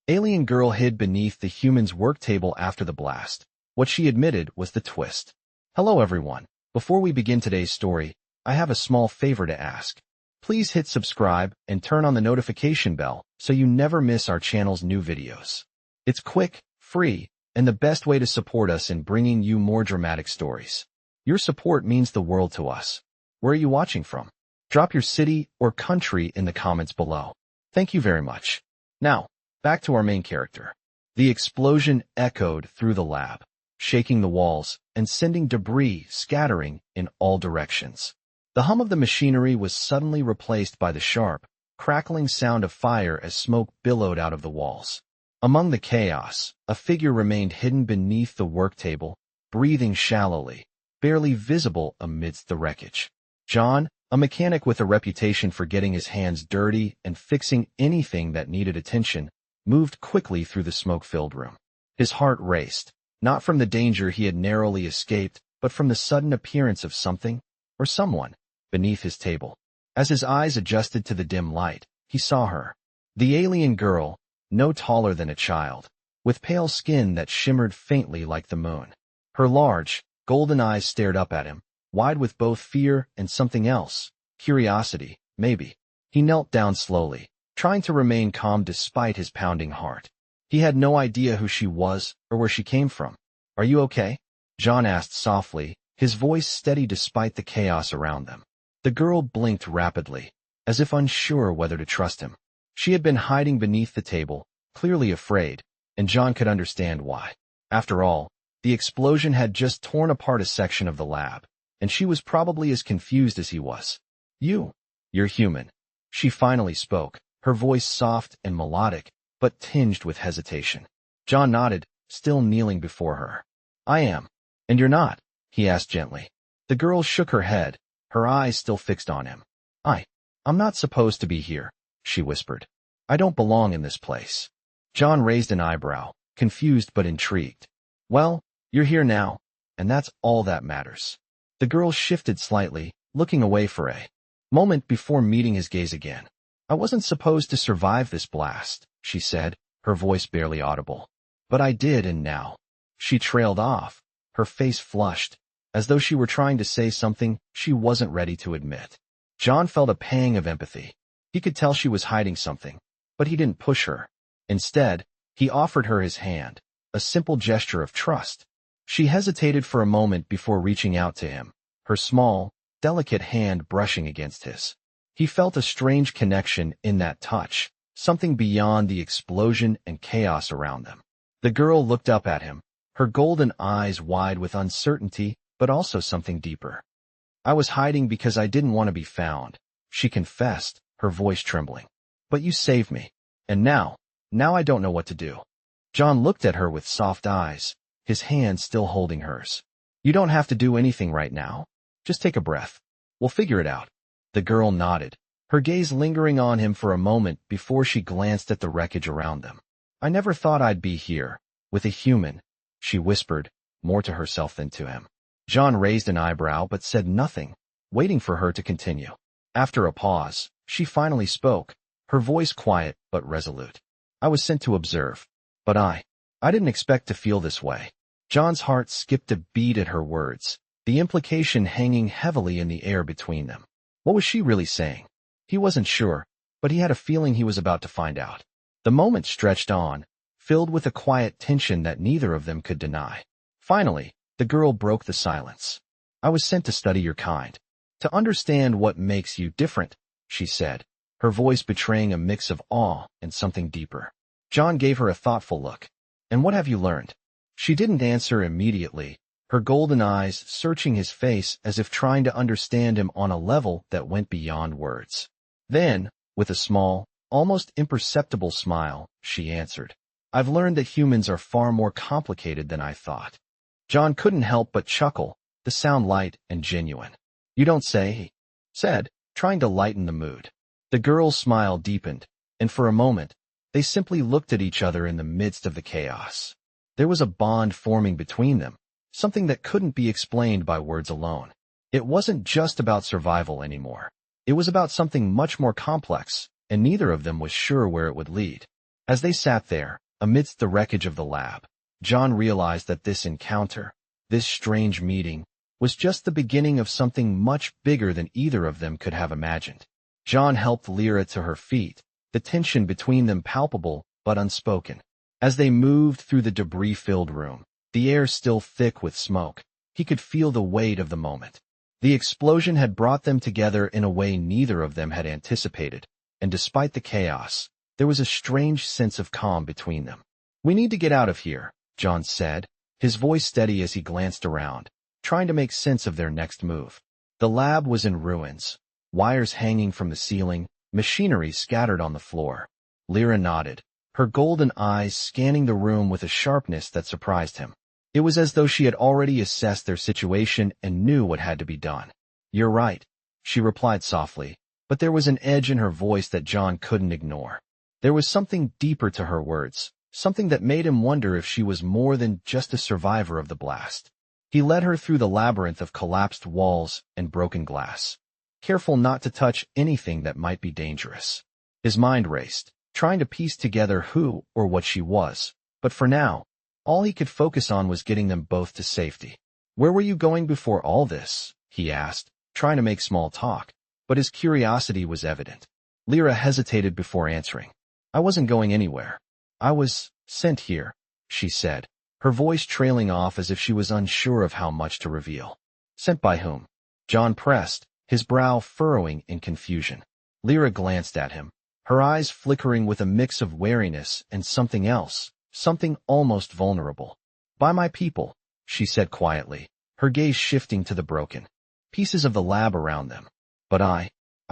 Alien girl hid beneath the human's work table after the blast. What she admitted was the twist. Hello everyone. Before we begin today's story, I have a small favor to ask. Please hit subscribe and turn on the notification bell so you never miss our channel's new videos. It's quick, free, and the best way to support us in bringing you more dramatic stories. Your support means the world to us. Where are you watching from? Drop your city or country in the comments below. Thank you very much. Now, back to our main character. The explosion echoed through the lab, shaking the walls and sending debris scattering in all directions. The hum of the machinery was suddenly replaced by the sharp, crackling sound of fire as smoke billowed out of the walls. Among the chaos, a figure remained hidden beneath the work table, breathing shallowly, barely visible amidst the wreckage. John, a mechanic with a reputation for getting his hands dirty and fixing anything that needed attention, moved quickly through the smoke-filled room. His heart raced, not from the danger he had narrowly escaped, but from the sudden appearance of something, or someone, beneath his table. As his eyes adjusted to the dim light, he saw her. The alien girl, no taller than a child, with pale skin that shimmered faintly like the moon. Her large, golden eyes stared up at him, wide with both fear and something else, curiosity, maybe. He knelt down slowly, trying to remain calm despite his pounding heart. He had no idea who she was or where she came from. "Are you okay?" John asked softly, his voice steady despite the chaos around them. The girl blinked rapidly, as if unsure whether to trust him. She had been hiding beneath the table, clearly afraid, and John could understand why. After all, the explosion had just torn apart a section of the lab, and she was probably as confused as he was. You're human." She finally spoke, her voice soft and melodic, but tinged with hesitation. John nodded, still kneeling before her. "I am." "And you're not?" he asked gently. The girl shook her head, her eyes still fixed on him. I'm not supposed to be here," she whispered. "I don't belong in this place." John raised an eyebrow, confused but intrigued. "Well, you're here now, and that's all that matters." The girl shifted slightly, looking away for a moment before meeting his gaze again. "I wasn't supposed to survive this blast," she said, her voice barely audible. "But I did, and now." She trailed off, her face flushed, as though she were trying to say something she wasn't ready to admit. John felt a pang of empathy. He could tell she was hiding something, but he didn't push her. Instead, he offered her his hand, a simple gesture of trust. She hesitated for a moment before reaching out to him, her small, delicate hand brushing against his. He felt a strange connection in that touch, something beyond the explosion and chaos around them. The girl looked up at him, her golden eyes wide with uncertainty, but also something deeper. "I was hiding because I didn't want to be found," she confessed, her voice trembling. "But you saved me. And now I don't know what to do." John looked at her with soft eyes, his hand still holding hers. "You don't have to do anything right now. Just take a breath. We'll figure it out." The girl nodded, her gaze lingering on him for a moment before she glanced at the wreckage around them. "I never thought I'd be here, with a human," she whispered, more to herself than to him. John raised an eyebrow but said nothing, waiting for her to continue. After a pause, she finally spoke, her voice quiet but resolute. "I was sent to observe. But I didn't expect to feel this way." John's heart skipped a beat at her words, the implication hanging heavily in the air between them. What was she really saying? He wasn't sure, but he had a feeling he was about to find out. The moment stretched on, filled with a quiet tension that neither of them could deny. Finally, the girl broke the silence. "I was sent to study your kind, to understand what makes you different," she said, her voice betraying a mix of awe and something deeper. John gave her a thoughtful look. "And what have you learned?" She didn't answer immediately, her golden eyes searching his face as if trying to understand him on a level that went beyond words. Then, with a small, almost imperceptible smile, she answered, "I've learned that humans are far more complicated than I thought." John couldn't help but chuckle, the sound light and genuine. "You don't say," he said, trying to lighten the mood. The girl's smile deepened, and for a moment, they simply looked at each other in the midst of the chaos. There was a bond forming between them, something that couldn't be explained by words alone. It wasn't just about survival anymore. It was about something much more complex, and neither of them was sure where it would lead. As they sat there, amidst the wreckage of the lab, John realized that this encounter, this strange meeting, was just the beginning of something much bigger than either of them could have imagined. John helped Lyra to her feet, the tension between them palpable but unspoken. As they moved through the debris-filled room, the air still thick with smoke, he could feel the weight of the moment. The explosion had brought them together in a way neither of them had anticipated, and despite the chaos, there was a strange sense of calm between them. "We need to get out of here," John said, his voice steady as he glanced around, trying to make sense of their next move. The lab was in ruins, wires hanging from the ceiling, machinery scattered on the floor. Lyra nodded, her golden eyes scanning the room with a sharpness that surprised him. It was as though she had already assessed their situation and knew what had to be done. "You're right," she replied softly, but there was an edge in her voice that John couldn't ignore. There was something deeper to her words, something that made him wonder if she was more than just a survivor of the blast. He led her through the labyrinth of collapsed walls and broken glass, careful not to touch anything that might be dangerous. His mind raced, trying to piece together who or what she was, but for now, all he could focus on was getting them both to safety. "Where were you going before all this?" he asked, trying to make small talk, but his curiosity was evident. Lyra hesitated before answering. "I wasn't going anywhere. I was sent here," she said, her voice trailing off as if she was unsure of how much to reveal. "Sent by whom?" John pressed, his brow furrowing in confusion. Lyra glanced at him, her eyes flickering with a mix of wariness and something else, something almost vulnerable. "By my people," she said quietly, her gaze shifting to the broken pieces of the lab around them. "But I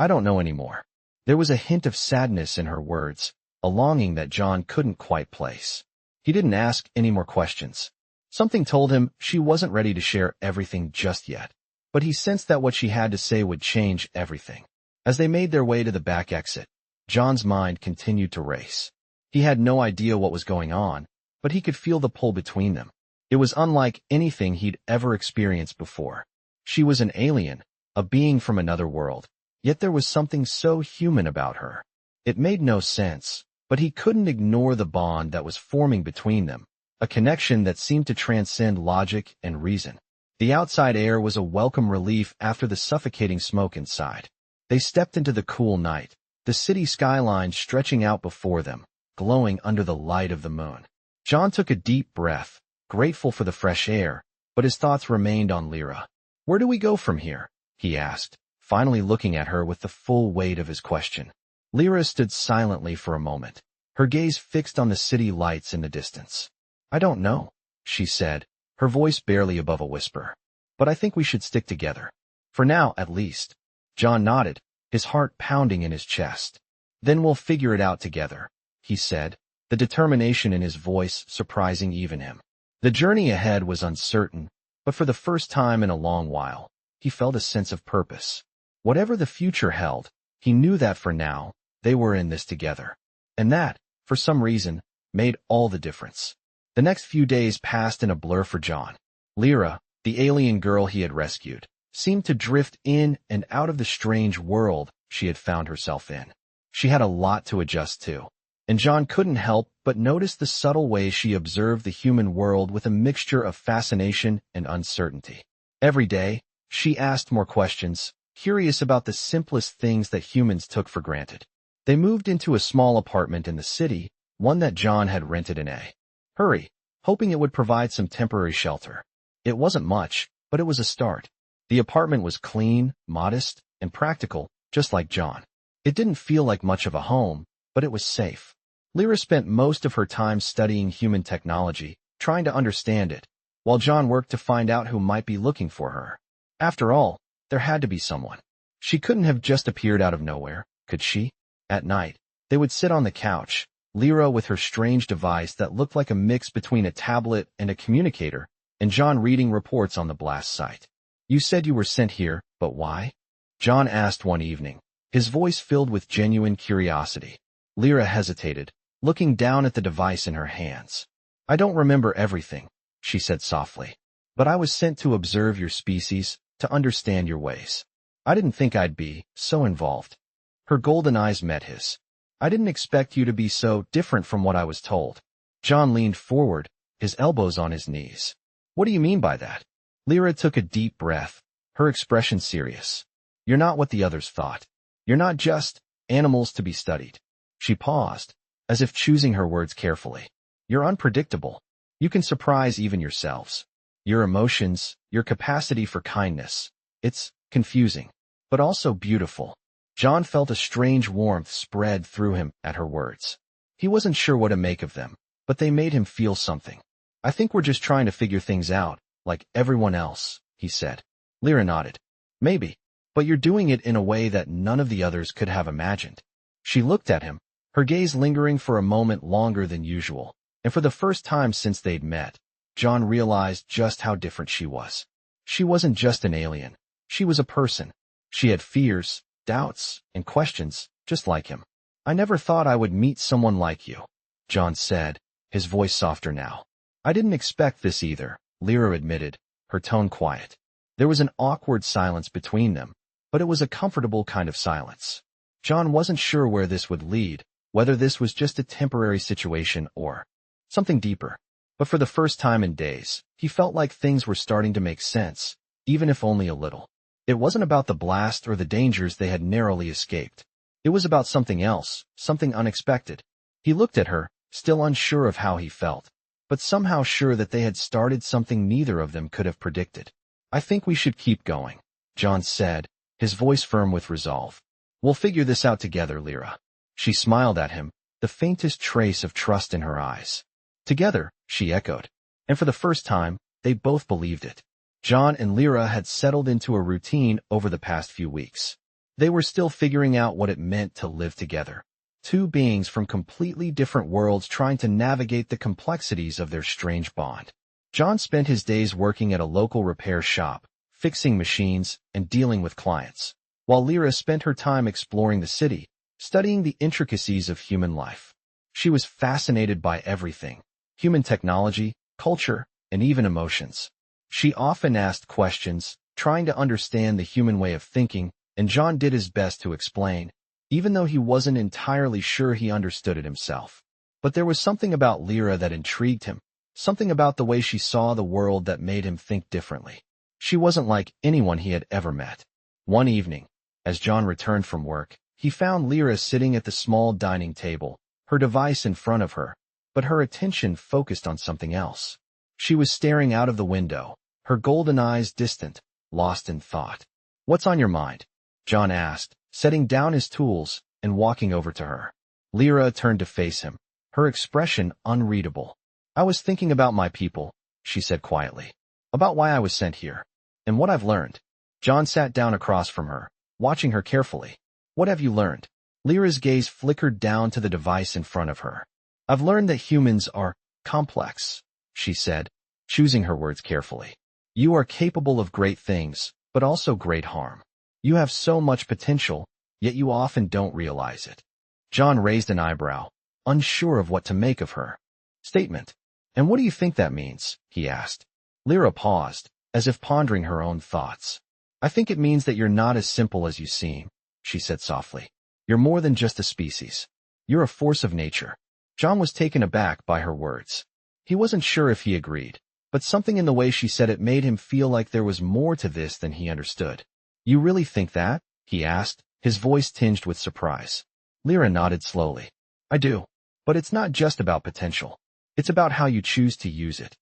don't know anymore." There was a hint of sadness in her words, a longing that John couldn't quite place. He didn't ask any more questions. Something told him she wasn't ready to share everything just yet, but he sensed that what she had to say would change everything. As they made their way to the back exit, John's mind continued to race. He had no idea what was going on, but he could feel the pull between them. It was unlike anything he'd ever experienced before. She was an alien, a being from another world, yet there was something so human about her. It made no sense, but he couldn't ignore the bond that was forming between them, a connection that seemed to transcend logic and reason. The outside air was a welcome relief after the suffocating smoke inside. They stepped into the cool night, the city skyline stretching out before them, glowing under the light of the moon. John took a deep breath, grateful for the fresh air, but his thoughts remained on Lyra. "Where do we go from here?" he asked, finally looking at her with the full weight of his question. Lyra stood silently for a moment, her gaze fixed on the city lights in the distance. "I don't know," she said, her voice barely above a whisper. "But I think we should stick together. For now, at least." John nodded, his heart pounding in his chest. "Then we'll figure it out together," he said, the determination in his voice surprising even him. The journey ahead was uncertain, but for the first time in a long while, he felt a sense of purpose. Whatever the future held, he knew that for now, they were in this together. And that, for some reason, made all the difference. The next few days passed in a blur for John. Lyra, the alien girl he had rescued, seemed to drift in and out of the strange world she had found herself in. She had a lot to adjust to, and John couldn't help but notice the subtle way she observed the human world with a mixture of fascination and uncertainty. Every day, she asked more questions, curious about the simplest things that humans took for granted. They moved into a small apartment in the city, one that John had rented in a hurry, hoping it would provide some temporary shelter. It wasn't much, but it was a start. The apartment was clean, modest, and practical, just like John. It didn't feel like much of a home, but it was safe. Lyra spent most of her time studying human technology, trying to understand it, while John worked to find out who might be looking for her. After all, there had to be someone. She couldn't have just appeared out of nowhere, could she? At night, they would sit on the couch, Lyra with her strange device that looked like a mix between a tablet and a communicator, and John reading reports on the blast site. "You said you were sent here, but why?" John asked one evening, his voice filled with genuine curiosity. Lyra hesitated, looking down at the device in her hands. "I don't remember everything," she said softly, "but I was sent to observe your species, to understand your ways. I didn't think I'd be so involved." Her golden eyes met his. I didn't expect you to be so different from what I was told. John leaned forward, his elbows on his knees. What do you mean by that? Lyra took a deep breath, her expression serious. You're not what the others thought. You're not just animals to be studied. She paused, as if choosing her words carefully. You're unpredictable. You can surprise even yourselves. Your emotions, your capacity for kindness. It's confusing, but also beautiful. John felt a strange warmth spread through him at her words. He wasn't sure what to make of them, but they made him feel something. I think we're just trying to figure things out, like everyone else, he said. Lyra nodded. Maybe, but you're doing it in a way that none of the others could have imagined. She looked at him, her gaze lingering for a moment longer than usual, and for the first time since they'd met, John realized just how different she was. She wasn't just an alien. She was a person. She had fears, doubts, and questions, just like him. I never thought I would meet someone like you, John said, his voice softer now. I didn't expect this either, Lyra admitted, her tone quiet. There was an awkward silence between them, but it was a comfortable kind of silence. John wasn't sure where this would lead, whether this was just a temporary situation or something deeper. But for the first time in days, he felt like things were starting to make sense, even if only a little. It wasn't about the blast or the dangers they had narrowly escaped. It was about something else, something unexpected. He looked at her, still unsure of how he felt, but somehow sure that they had started something neither of them could have predicted. I think we should keep going, John said, his voice firm with resolve. We'll figure this out together, Lyra. She smiled at him, the faintest trace of trust in her eyes. Together, she echoed. And for the first time, they both believed it. John and Lyra had settled into a routine over the past few weeks. They were still figuring out what it meant to live together. Two beings from completely different worlds trying to navigate the complexities of their strange bond. John spent his days working at a local repair shop, fixing machines and dealing with clients, while Lyra spent her time exploring the city, studying the intricacies of human life. She was fascinated by everything: human technology, culture, and even emotions. She often asked questions, trying to understand the human way of thinking, and John did his best to explain, even though he wasn't entirely sure he understood it himself. But there was something about Lyra that intrigued him, something about the way she saw the world that made him think differently. She wasn't like anyone he had ever met. One evening, as John returned from work, he found Lyra sitting at the small dining table, her device in front of her, but her attention focused on something else. She was staring out of the window, her golden eyes distant, lost in thought. What's on your mind? John asked, setting down his tools and walking over to her. Lyra turned to face him, her expression unreadable. I was thinking about my people, she said quietly. About why I was sent here. And what I've learned. John sat down across from her, watching her carefully. What have you learned? Lyra's gaze flickered down to the device in front of her. I've learned that humans are complex, she said, choosing her words carefully. You are capable of great things, but also great harm. You have so much potential, yet you often don't realize it. John raised an eyebrow, unsure of what to make of her statement. And what do you think that means? He asked. Lyra paused, as if pondering her own thoughts. I think it means that you're not as simple as you seem, she said softly. You're more than just a species. You're a force of nature. John was taken aback by her words. He wasn't sure if he agreed, but something in the way she said it made him feel like there was more to this than he understood. You really think that? He asked, his voice tinged with surprise. Lyra nodded slowly. I do. But it's not just about potential. It's about how you choose to use it.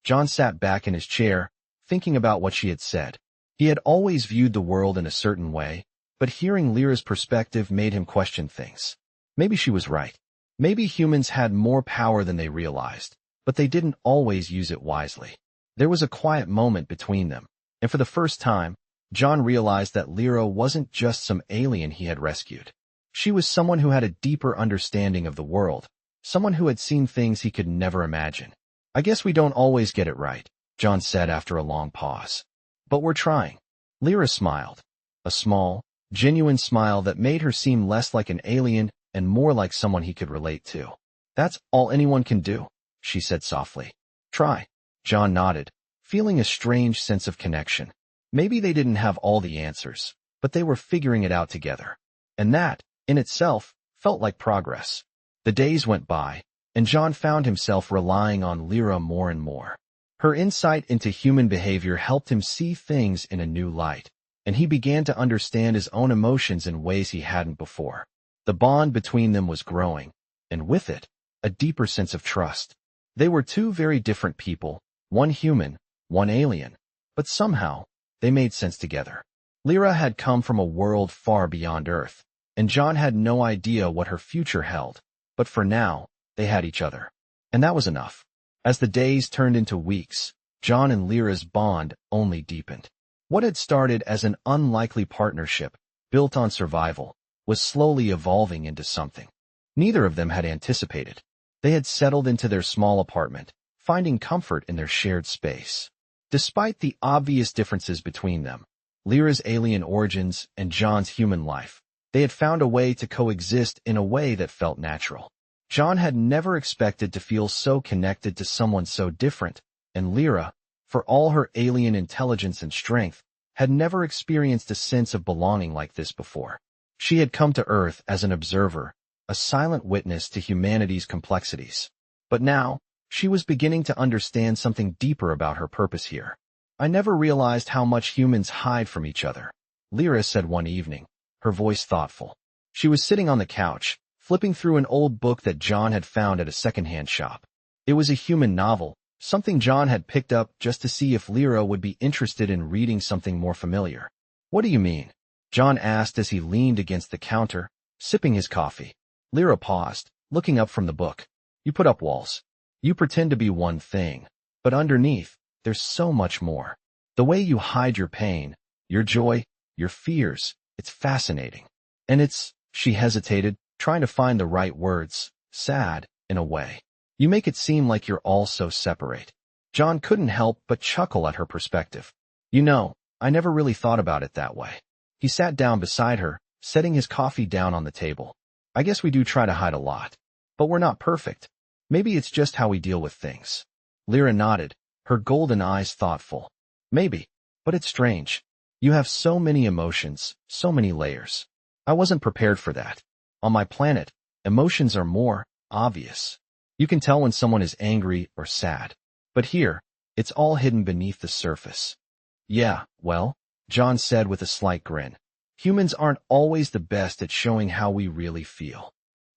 John sat back in his chair, thinking about what she had said. He had always viewed the world in a certain way, but hearing Lyra's perspective made him question things. Maybe she was right. Maybe humans had more power than they realized, but they didn't always use it wisely. There was a quiet moment between them, and for the first time, John realized that Lyra wasn't just some alien he had rescued. She was someone who had a deeper understanding of the world, someone who had seen things he could never imagine. I guess we don't always get it right, John said after a long pause. But we're trying. Lyra smiled. A small, genuine smile that made her seem less like an alien and more like someone he could relate to. That's all anyone can do, she said softly. Try. John nodded, feeling a strange sense of connection. Maybe they didn't have all the answers, but they were figuring it out together. And that, in itself, felt like progress. The days went by, and John found himself relying on Lyra more and more. Her insight into human behavior helped him see things in a new light, and he began to understand his own emotions in ways he hadn't before. The bond between them was growing, and with it, a deeper sense of trust. They were two very different people, one human, one alien, but somehow, they made sense together. Lyra had come from a world far beyond Earth, and John had no idea what her future held, but for now, they had each other. And that was enough. As the days turned into weeks, John and Lyra's bond only deepened. What had started as an unlikely partnership, built on survival, was slowly evolving into something neither of them had anticipated. They had settled into their small apartment, finding comfort in their shared space. Despite the obvious differences between them, Lyra's alien origins and John's human life, they had found a way to coexist in a way that felt natural. John had never expected to feel so connected to someone so different, and Lyra, for all her alien intelligence and strength, had never experienced a sense of belonging like this before. She had come to Earth as an observer, a silent witness to humanity's complexities. But now, she was beginning to understand something deeper about her purpose here. I never realized how much humans hide from each other, Lyra said one evening, her voice thoughtful. She was sitting on the couch, flipping through an old book that John had found at a secondhand shop. It was a human novel, something John had picked up just to see if Lyra would be interested in reading something more familiar. What do you mean? John asked as he leaned against the counter, sipping his coffee. Lyra paused, looking up from the book. You put up walls. You pretend to be one thing, but underneath, there's so much more. The way you hide your pain, your joy, your fears, it's fascinating. And she hesitated, trying to find the right words, sad, in a way. You make it seem like you're all so separate. John couldn't help but chuckle at her perspective. You know, I never really thought about it that way. He sat down beside her, setting his coffee down on the table. I guess we do try to hide a lot. But we're not perfect. Maybe it's just how we deal with things. Lyra nodded, her golden eyes thoughtful. Maybe, but it's strange. You have so many emotions, so many layers. I wasn't prepared for that. On my planet, emotions are more obvious. You can tell when someone is angry or sad. But here, it's all hidden beneath the surface. Yeah, well, John said with a slight grin. Humans aren't always the best at showing how we really feel.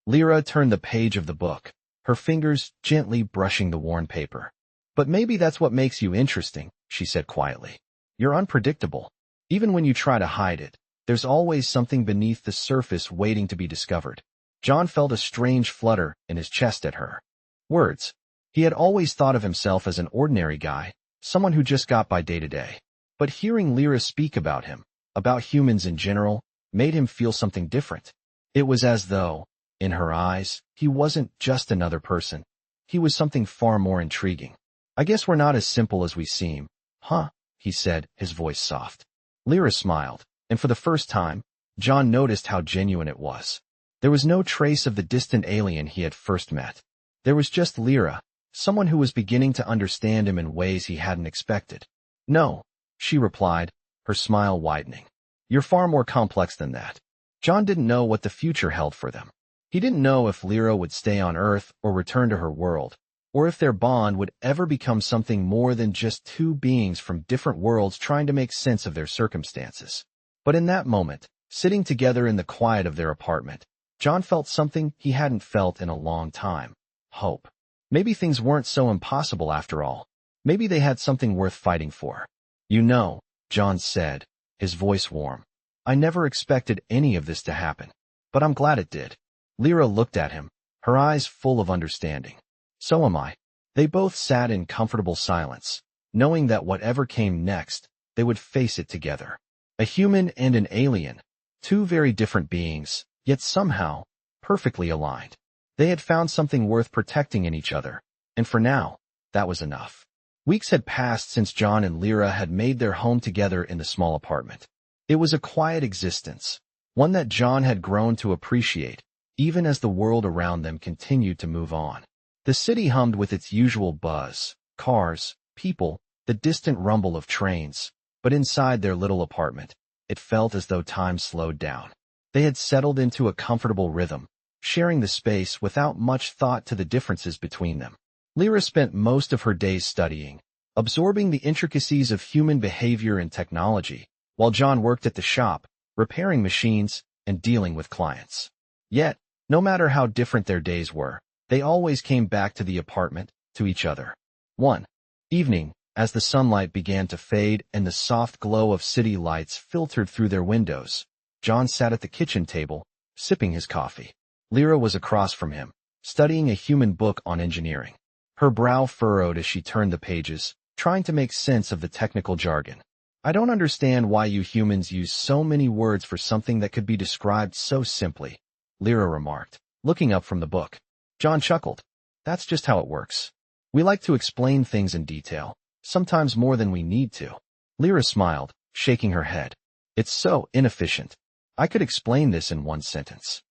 Lyra turned the page of the book, her fingers gently brushing the worn paper. But maybe that's what makes you interesting, she said quietly. You're unpredictable. Even when you try to hide it, there's always something beneath the surface waiting to be discovered. John felt a strange flutter in his chest at her words. He had always thought of himself as an ordinary guy, someone who just got by day to day. But hearing Lyra speak about him, about humans in general, made him feel something different. It was as though, in her eyes, he wasn't just another person. He was something far more intriguing. I guess we're not as simple as we seem, huh? He said, his voice soft. Lyra smiled, and for the first time, John noticed how genuine it was. There was no trace of the distant alien he had first met. There was just Lyra, someone who was beginning to understand him in ways he hadn't expected. No, she replied, her smile widening. You're far more complex than that. John didn't know what the future held for them. He didn't know if Lyra would stay on Earth or return to her world, or if their bond would ever become something more than just two beings from different worlds trying to make sense of their circumstances. But in that moment, sitting together in the quiet of their apartment, John felt something he hadn't felt in a long time. Hope. Maybe things weren't so impossible after all. Maybe they had something worth fighting for. You know, John said, his voice warm. I never expected any of this to happen, but I'm glad it did. Lyra looked at him, her eyes full of understanding. So am I. They both sat in comfortable silence, knowing that whatever came next, they would face it together. A human and an alien, two very different beings, yet somehow, perfectly aligned. They had found something worth protecting in each other, and for now, that was enough. Weeks had passed since John and Lyra had made their home together in the small apartment. It was a quiet existence, one that John had grown to appreciate, even as the world around them continued to move on. The city hummed with its usual buzz, cars, people, the distant rumble of trains, but inside their little apartment, it felt as though time slowed down. They had settled into a comfortable rhythm, sharing the space without much thought to the differences between them. Lyra spent most of her days studying, absorbing the intricacies of human behavior and technology, while John worked at the shop, repairing machines and dealing with clients. Yet, no matter how different their days were, they always came back to the apartment, to each other. One evening, as the sunlight began to fade and the soft glow of city lights filtered through their windows, John sat at the kitchen table, sipping his coffee. Lyra was across from him, studying a human book on engineering. Her brow furrowed as she turned the pages, trying to make sense of the technical jargon. I don't understand why you humans use so many words for something that could be described so simply, Lyra remarked, looking up from the book. John chuckled. That's just how it works. We like to explain things in detail, sometimes more than we need to. Lyra smiled, shaking her head. It's so inefficient. I could explain this in one sentence.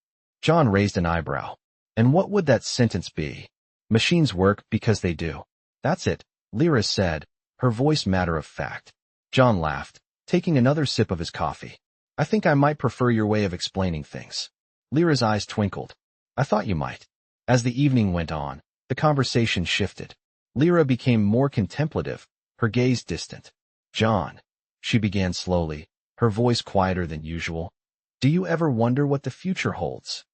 John raised an eyebrow. And what would that sentence be? Machines work because they do. That's it, Lyra said, her voice matter of fact. John laughed, taking another sip of his coffee. I think I might prefer your way of explaining things. Lyra's eyes twinkled. I thought you might. As the evening went on, the conversation shifted. Lyra became more contemplative, her gaze distant. John, she began slowly, her voice quieter than usual. Do you ever wonder what the future holds?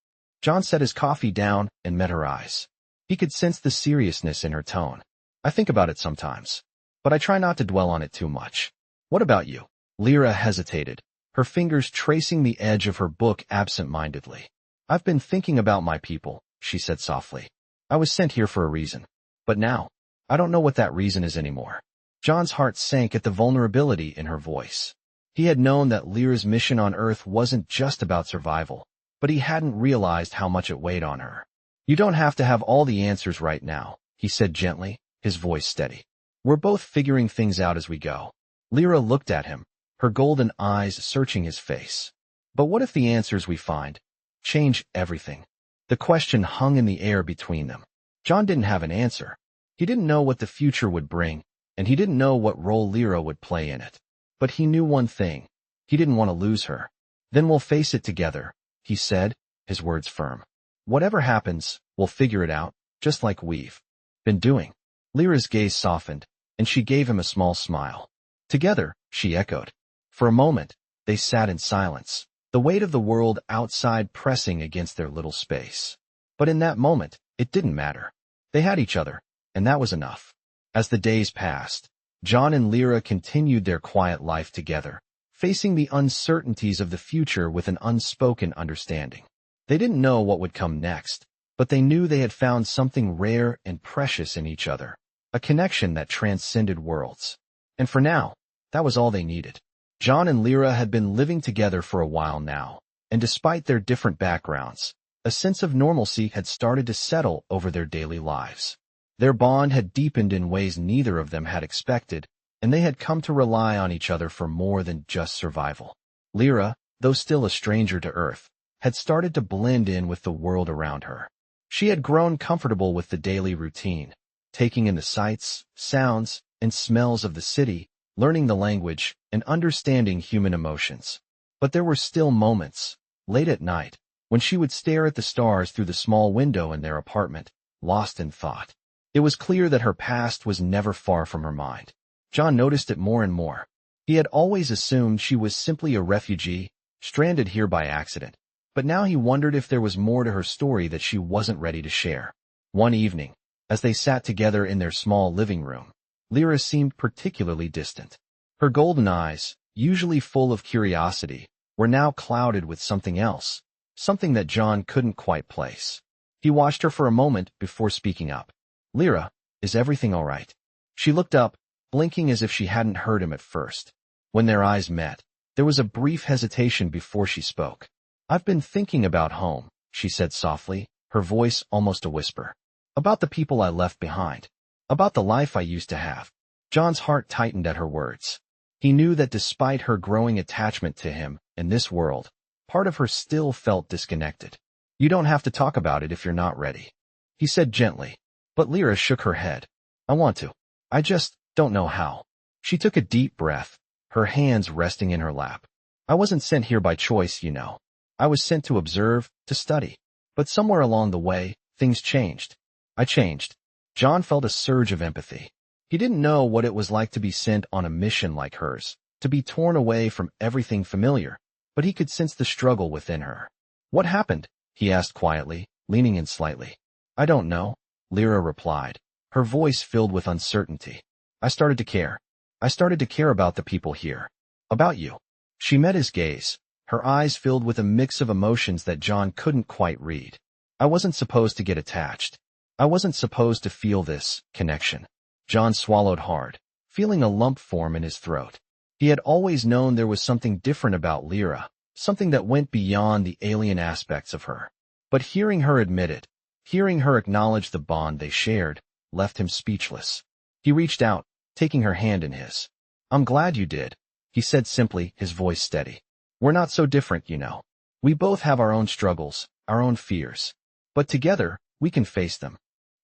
John set his coffee down and met her eyes. He could sense the seriousness in her tone. I think about it sometimes, but I try not to dwell on it too much. What about you? Lyra hesitated, her fingers tracing the edge of her book absent-mindedly. I've been thinking about my people, she said softly. I was sent here for a reason. But now, I don't know what that reason is anymore. John's heart sank at the vulnerability in her voice. He had known that Lyra's mission on Earth wasn't just about survival, but he hadn't realized how much it weighed on her. You don't have to have all the answers right now, he said gently, his voice steady. We're both figuring things out as we go. Lyra looked at him, her golden eyes searching his face. But what if the answers we find change everything? The question hung in the air between them. John didn't have an answer. He didn't know what the future would bring, and he didn't know what role Lyra would play in it. But he knew one thing. He didn't want to lose her. Then we'll face it together, he said, his words firm. Whatever happens, we'll figure it out, just like we've been doing. Lyra's gaze softened, and she gave him a small smile. Together, she echoed. For a moment, they sat in silence, the weight of the world outside pressing against their little space. But in that moment, it didn't matter. They had each other, and that was enough. As the days passed, John and Lyra continued their quiet life together, facing the uncertainties of the future with an unspoken understanding. They didn't know what would come next, but they knew they had found something rare and precious in each other, a connection that transcended worlds. And for now, that was all they needed. John and Lyra had been living together for a while now, and despite their different backgrounds, a sense of normalcy had started to settle over their daily lives. Their bond had deepened in ways neither of them had expected, and they had come to rely on each other for more than just survival. Lyra, though still a stranger to Earth, had started to blend in with the world around her. She had grown comfortable with the daily routine, taking in the sights, sounds, and smells of the city, learning the language, and understanding human emotions. But there were still moments, late at night, when she would stare at the stars through the small window in their apartment, lost in thought. It was clear that her past was never far from her mind. John noticed it more and more. He had always assumed she was simply a refugee, stranded here by accident. But now he wondered if there was more to her story that she wasn't ready to share. One evening, as they sat together in their small living room, Lyra seemed particularly distant. Her golden eyes, usually full of curiosity, were now clouded with something else, something that John couldn't quite place. He watched her for a moment before speaking up. Lyra, is everything all right? She looked up, blinking as if she hadn't heard him at first. When their eyes met, there was a brief hesitation before she spoke. I've been thinking about home, she said softly, her voice almost a whisper. About the people I left behind. About the life I used to have. John's heart tightened at her words. He knew that despite her growing attachment to him in this world, part of her still felt disconnected. You don't have to talk about it if you're not ready, he said gently. But Lyra shook her head. I want to. I just don't know how. She took a deep breath, her hands resting in her lap. I wasn't sent here by choice, you know. I was sent to observe, to study. But somewhere along the way, things changed. I changed. John felt a surge of empathy. He didn't know what it was like to be sent on a mission like hers, to be torn away from everything familiar, but he could sense the struggle within her. What happened? He asked quietly, leaning in slightly. I don't know, Lyra replied, her voice filled with uncertainty. I started to care. I started to care about the people here. About you. She met his gaze, her eyes filled with a mix of emotions that John couldn't quite read. I wasn't supposed to get attached. I wasn't supposed to feel this connection. John swallowed hard, feeling a lump form in his throat. He had always known there was something different about Lyra, something that went beyond the alien aspects of her. But hearing her admit it, hearing her acknowledge the bond they shared, left him speechless. He reached out, taking her hand in his. I'm glad you did, he said simply, his voice steady. We're not so different, you know. We both have our own struggles, our own fears. But together, we can face them.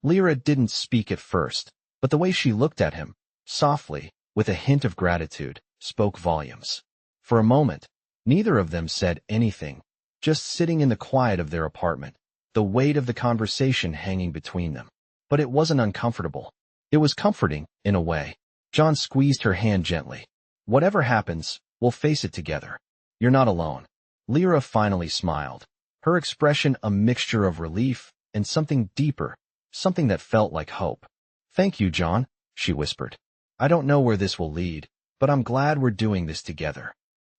Lyra didn't speak at first, but the way she looked at him, softly, with a hint of gratitude, spoke volumes. For a moment, neither of them said anything, just sitting in the quiet of their apartment, the weight of the conversation hanging between them. But it wasn't uncomfortable. It was comforting, in a way. John squeezed her hand gently. Whatever happens, we'll face it together. You're not alone. Lyra finally smiled, her expression a mixture of relief and something deeper, something that felt like hope. Thank you, John, she whispered. I don't know where this will lead, but I'm glad we're doing this together.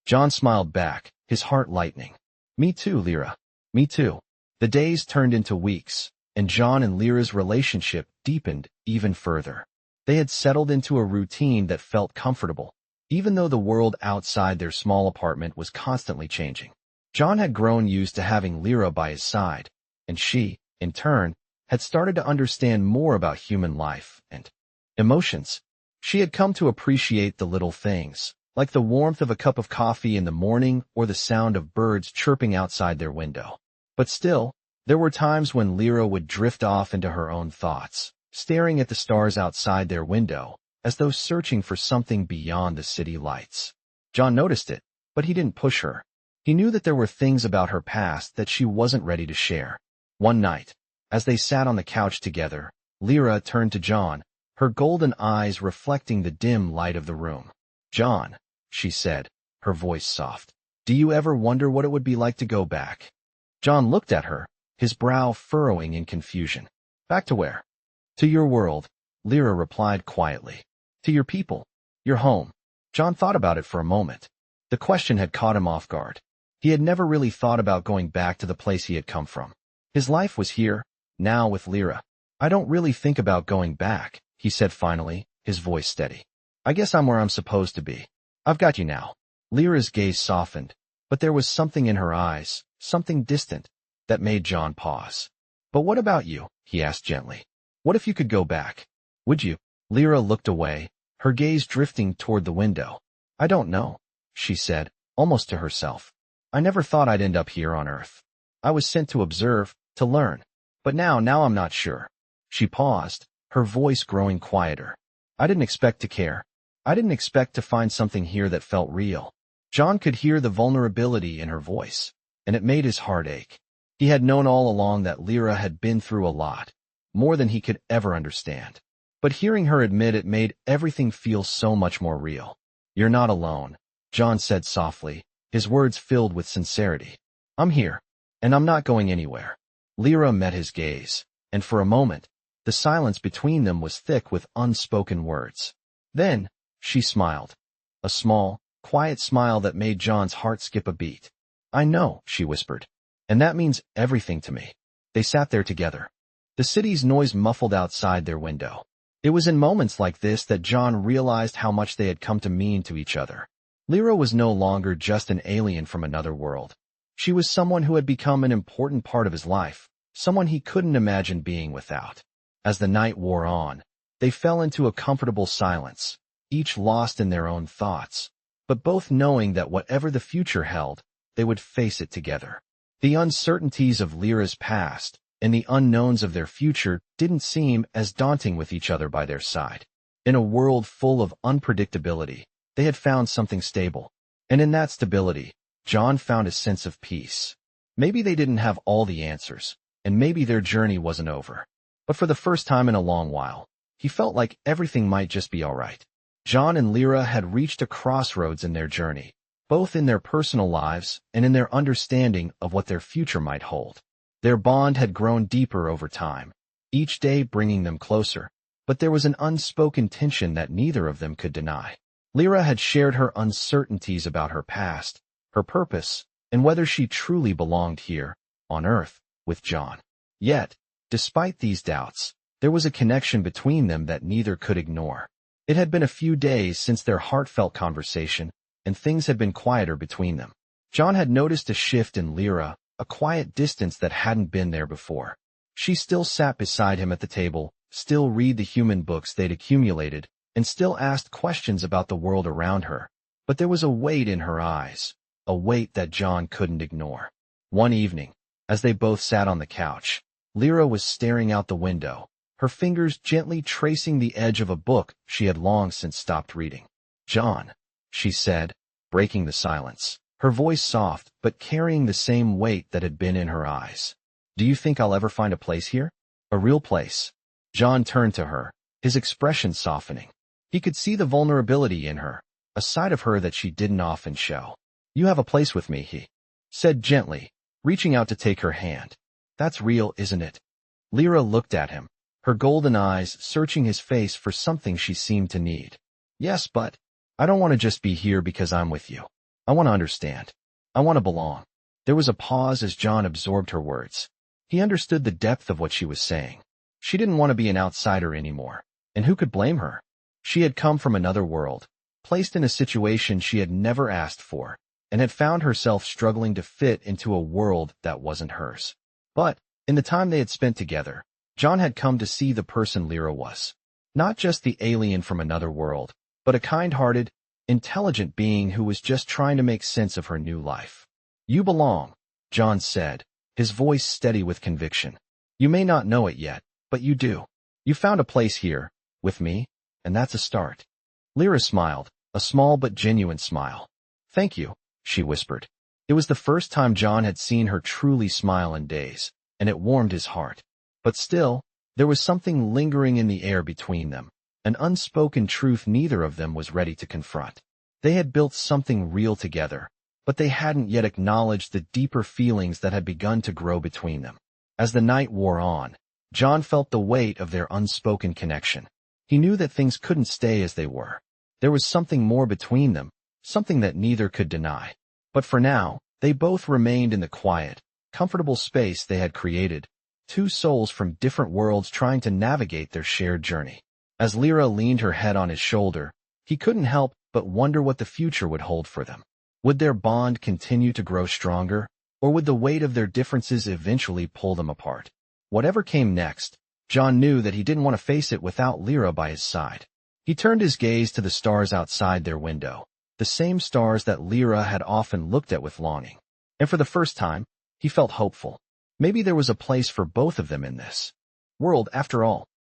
John smiled back, his heart lightening. Me too, Lyra. Me too. The days turned into weeks, and John and Lyra's relationship deepened even further. They had settled into a routine that felt comfortable, even though the world outside their small apartment was constantly changing. John had grown used to having Lyra by his side, and she, in turn, had started to understand more about human life and emotions. She had come to appreciate the little things, like the warmth of a cup of coffee in the morning or the sound of birds chirping outside their window. But still, there were times when Lyra would drift off into her own thoughts, staring at the stars outside their window, as though searching for something beyond the city lights. John noticed it, but he didn't push her. He knew that there were things about her past that she wasn't ready to share. One night, as they sat on the couch together, Lyra turned to John, her golden eyes reflecting the dim light of the room. John, she said, her voice soft, do you ever wonder what it would be like to go back? John looked at her, his brow furrowing in confusion. Back to where? To your world, Lyra replied quietly. To your people, your home. John thought about it for a moment. The question had caught him off guard. He had never really thought about going back to the place he had come from. His life was here, now with Lyra. I don't really think about going back, he said finally, his voice steady. I guess I'm where I'm supposed to be. I've got you now. Lyra's gaze softened, but there was something in her eyes, something distant, that made John pause. But what about you? He asked gently. What if you could go back? Would you? Lyra looked away, her gaze drifting toward the window. I don't know, she said, almost to herself. I never thought I'd end up here on Earth. I was sent to observe, to learn. But now I'm not sure. She paused, her voice growing quieter. I didn't expect to care. I didn't expect to find something here that felt real. John could hear the vulnerability in her voice, and it made his heart ache. He had known all along that Lyra had been through a lot, more than he could ever understand. But hearing her admit it made everything feel so much more real. You're not alone, John said softly, his words filled with sincerity. I'm here, and I'm not going anywhere. Lyra met his gaze, and for a moment, the silence between them was thick with unspoken words. Then, she smiled. A small, quiet smile that made John's heart skip a beat. I know, she whispered. And that means everything to me. They sat there together. The city's noise muffled outside their window. It was in moments like this that John realized how much they had come to mean to each other. Lyra was no longer just an alien from another world. She was someone who had become an important part of his life, someone he couldn't imagine being without. As the night wore on, they fell into a comfortable silence, each lost in their own thoughts, but both knowing that whatever the future held, they would face it together. The uncertainties of Lyra's past and the unknowns of their future didn't seem as daunting with each other by their side. In a world full of unpredictability, they had found something stable, and in that stability, John found a sense of peace. Maybe they didn't have all the answers, and maybe their journey wasn't over. But for the first time in a long while, he felt like everything might just be alright. John and Lyra had reached a crossroads in their journey, both in their personal lives and in their understanding of what their future might hold. Their bond had grown deeper over time, each day bringing them closer, but there was an unspoken tension that neither of them could deny. Lyra had shared her uncertainties about her past, her purpose, and whether she truly belonged here, on Earth, with John. Yet, despite these doubts, there was a connection between them that neither could ignore. It had been a few days since their heartfelt conversation, and things had been quieter between them. John had noticed a shift in Lyra, a quiet distance that hadn't been there before. She still sat beside him at the table, still read the human books they'd accumulated, and still asked questions about the world around her. But there was a weight in her eyes, a weight that John couldn't ignore. One evening, as they both sat on the couch, Lyra was staring out the window, her fingers gently tracing the edge of a book she had long since stopped reading. "John," she said, breaking the silence, her voice soft but carrying the same weight that had been in her eyes. "Do you think I'll ever find a place here? A real place?" John turned to her, his expression softening. He could see the vulnerability in her, a side of her that she didn't often show. "You have a place with me," he said gently, reaching out to take her hand. "That's real, isn't it?" Lyra looked at him, her golden eyes searching his face for something she seemed to need. "Yes, but I don't want to just be here because I'm with you. I want to understand. I want to belong." There was a pause as John absorbed her words. He understood the depth of what she was saying. She didn't want to be an outsider anymore, and who could blame her? She had come from another world, placed in a situation she had never asked for, and had found herself struggling to fit into a world that wasn't hers. But, in the time they had spent together, John had come to see the person Lyra was. Not just the alien from another world, but a kind-hearted, intelligent being who was just trying to make sense of her new life. "You belong," John said, his voice steady with conviction. "You may not know it yet, but you do. You found a place here, with me, and that's a start." Lyra smiled, a small but genuine smile. "Thank you," she whispered. It was the first time John had seen her truly smile in days, and it warmed his heart. But still, there was something lingering in the air between them, an unspoken truth neither of them was ready to confront. They had built something real together, but they hadn't yet acknowledged the deeper feelings that had begun to grow between them. As the night wore on, John felt the weight of their unspoken connection. He knew that things couldn't stay as they were. There was something more between them, something that neither could deny. But for now, they both remained in the quiet, comfortable space they had created, two souls from different worlds trying to navigate their shared journey. As Lyra leaned her head on his shoulder, he couldn't help but wonder what the future would hold for them. Would their bond continue to grow stronger, or would the weight of their differences eventually pull them apart? Whatever came next, John knew that he didn't want to face it without Lyra by his side. He turned his gaze to the stars outside their window, the same stars that Lyra had often looked at with longing. And for the first time, he felt hopeful. Maybe there was a place for both of them in this world after all.